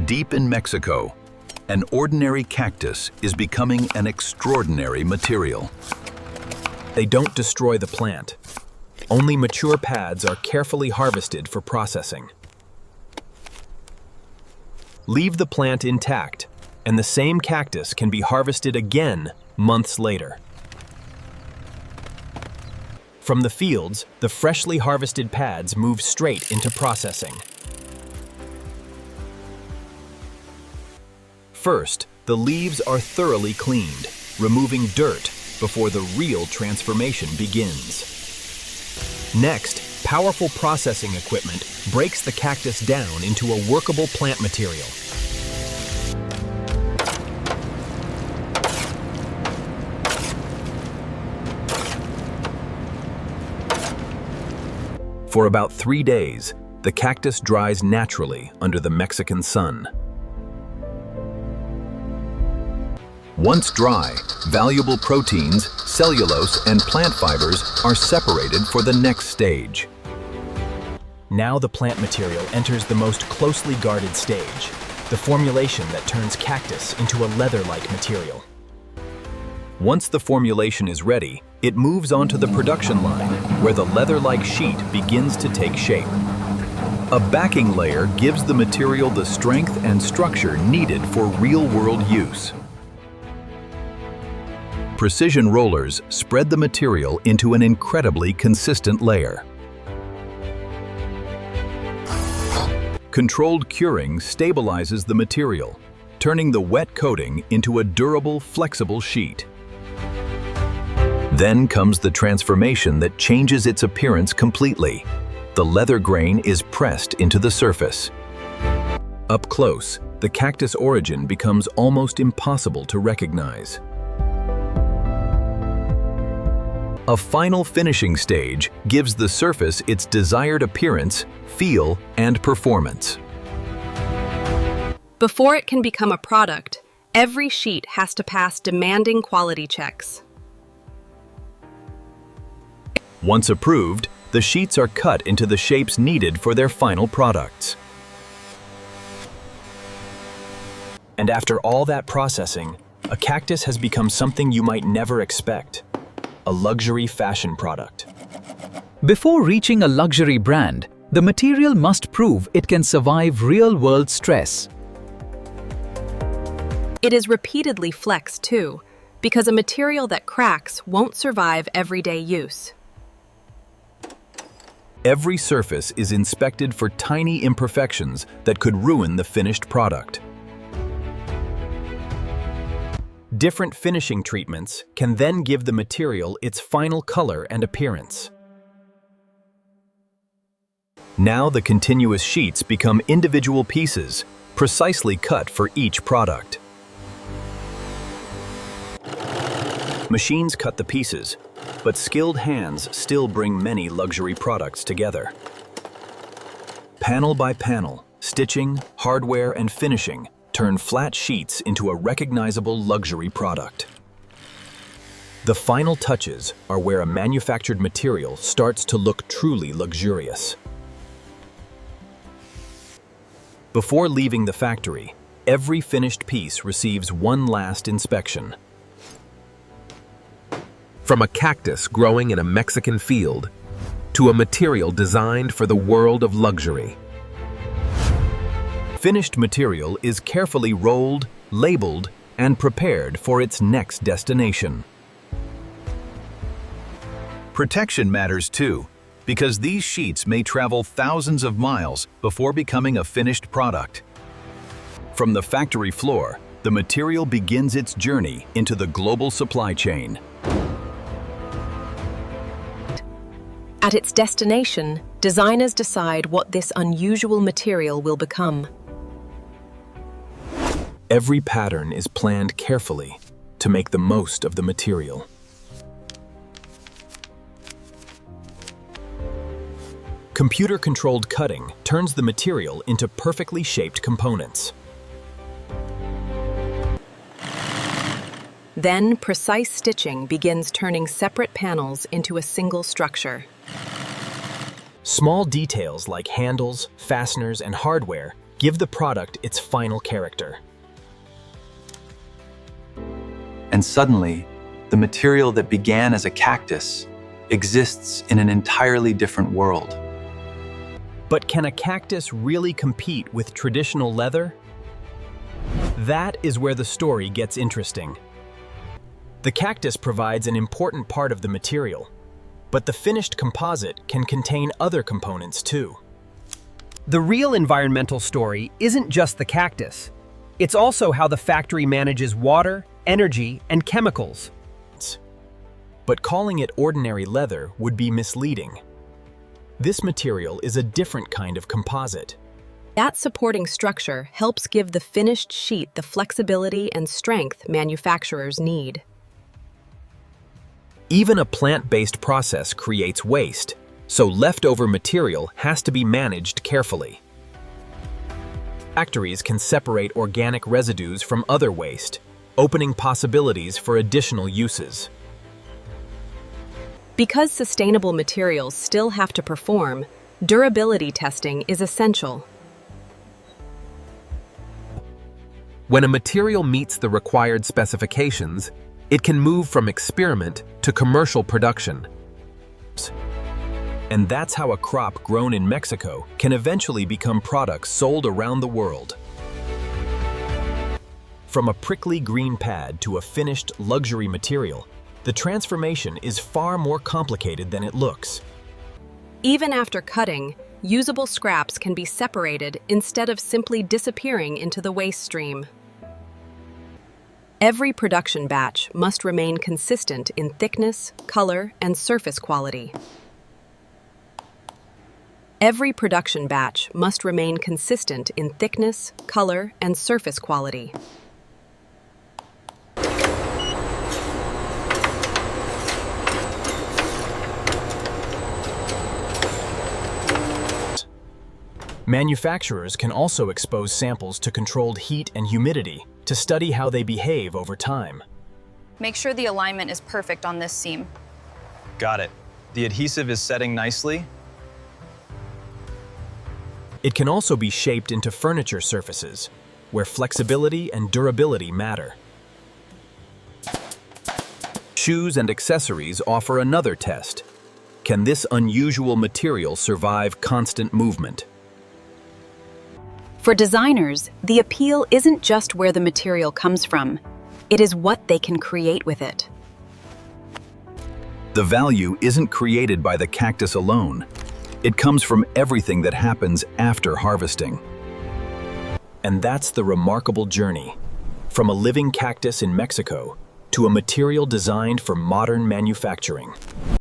Deep in Mexico, an ordinary cactus is becoming an extraordinary material. They don't destroy the plant. Only mature pads are carefully harvested for processing. Leave the plant intact, and the same cactus can be harvested again months later. From the fields, the freshly harvested pads move straight into processing. First, the leaves are thoroughly cleaned, removing dirt before the real transformation begins. Next, powerful processing equipment breaks the cactus down into a workable plant material. For about 3 days, the cactus dries naturally under the Mexican sun. Once dry, valuable proteins, cellulose, and plant fibers are separated for the next stage. Now the plant material enters the most closely guarded stage, the formulation that turns cactus into a leather-like material. Once the formulation is ready, it moves onto the production line, where the leather-like sheet begins to take shape. A backing layer gives the material the strength and structure needed for real-world use. Precision rollers spread the material into an incredibly consistent layer. Controlled curing stabilizes the material, turning the wet coating into a durable, flexible sheet. Then comes the transformation that changes its appearance completely. The leather grain is pressed into the surface. Up close, the cactus origin becomes almost impossible to recognize. A final finishing stage gives the surface its desired appearance, feel, and performance. Before it can become a product, every sheet has to pass demanding quality checks. Once approved, the sheets are cut into the shapes needed for their final products. And after all that processing, a cactus has become something you might never expect. A luxury fashion product. Before reaching a luxury brand, the material must prove it can survive real-world stress. It is repeatedly flexed too, because a material that cracks won't survive everyday use. Every surface is inspected for tiny imperfections that could ruin the finished product. Different finishing treatments can then give the material its final color and appearance. Now the continuous sheets become individual pieces, precisely cut for each product. Machines cut the pieces, but skilled hands still bring many luxury products together. Panel by panel, stitching, hardware, and finishing turn flat sheets into a recognizable luxury product. The final touches are where a manufactured material starts to look truly luxurious. Before leaving the factory, every finished piece receives one last inspection. From a cactus growing in a Mexican field to a material designed for the world of luxury. Finished material is carefully rolled, labeled, and prepared for its next destination. Protection matters too, because these sheets may travel thousands of miles before becoming a finished product. From the factory floor, the material begins its journey into the global supply chain. At its destination, designers decide what this unusual material will become. Every pattern is planned carefully to make the most of the material. Computer-controlled cutting turns the material into perfectly shaped components. Then, precise stitching begins turning separate panels into a single structure. Small details like handles, fasteners, and hardware give the product its final character. And suddenly, the material that began as a cactus exists in an entirely different world. But can a cactus really compete with traditional leather? That is where the story gets interesting. The cactus provides an important part of the material, but the finished composite can contain other components too. The real environmental story isn't just the cactus. It's also how the factory manages water, energy, and chemicals. But calling it ordinary leather would be misleading. This material is a different kind of composite. That supporting structure helps give the finished sheet the flexibility and strength manufacturers need. Even a plant-based process creates waste, so leftover material has to be managed carefully. Factories can separate organic residues from other waste, opening possibilities for additional uses. Because sustainable materials still have to perform, durability testing is essential. When a material meets the required specifications, it can move from experiment to commercial production. And that's how a crop grown in Mexico can eventually become products sold around the world. From a prickly green pad to a finished luxury material, the transformation is far more complicated than it looks. Even after cutting, usable scraps can be separated instead of simply disappearing into the waste stream. Every production batch must remain consistent in thickness, color, and surface quality. Every production batch must remain consistent in thickness, color, and surface quality. Manufacturers can also expose samples to controlled heat and humidity to study how they behave over time. Make sure the alignment is perfect on this seam. Got it. The adhesive is setting nicely. It can also be shaped into furniture surfaces, where flexibility and durability matter. Shoes and accessories offer another test. Can this unusual material survive constant movement? For designers, the appeal isn't just where the material comes from. It is what they can create with it. The value isn't created by the cactus alone. It comes from everything that happens after harvesting. And that's the remarkable journey, from a living cactus in Mexico to a material designed for modern manufacturing.